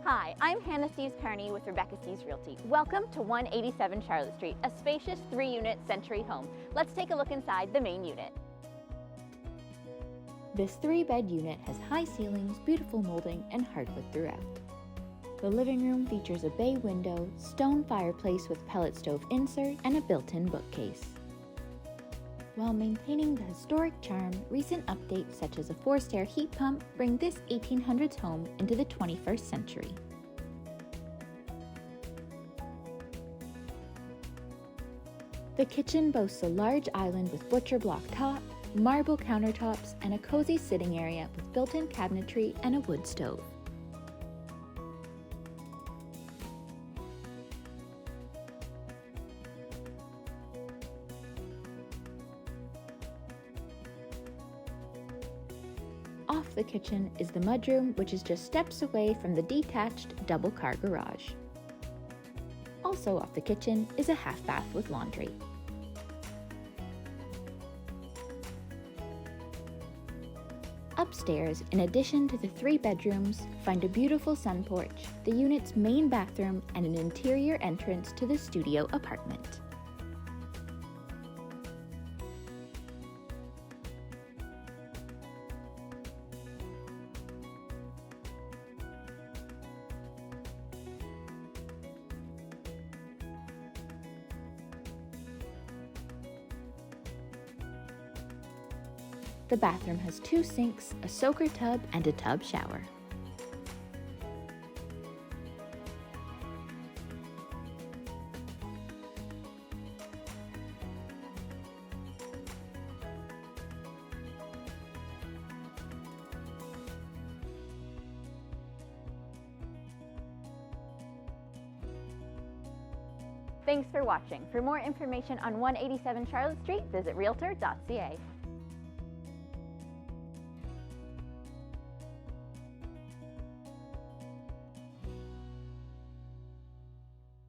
Hi, I'm Hannah Steves Carney with Rebecca Steves Realty. Welcome to 187 Charlotte Street, a spacious 3-unit century home. Let's take a look inside the main unit. This 3-bed unit has high ceilings, beautiful molding, and hardwood throughout. The living room features a bay window, stone fireplace with pellet stove insert, and a built-in bookcase. While maintaining the historic charm, recent updates such as a 4-stair heat pump bring this 1800s home into the 21st century. The kitchen boasts a large island with butcher block top, marble countertops, and a cozy sitting area with built-in cabinetry and a wood stove. Off the kitchen is the mudroom, which is just steps away from the detached double-car garage. Also off the kitchen is a half bath with laundry. Upstairs, in addition to the 3 bedrooms, find a beautiful sun porch, the unit's main bathroom, and an interior entrance to the studio apartment. The bathroom has 2 sinks, a soaker tub, and a tub shower. Thanks for watching. For more information on 187 Charlotte Street, visit realtor.ca.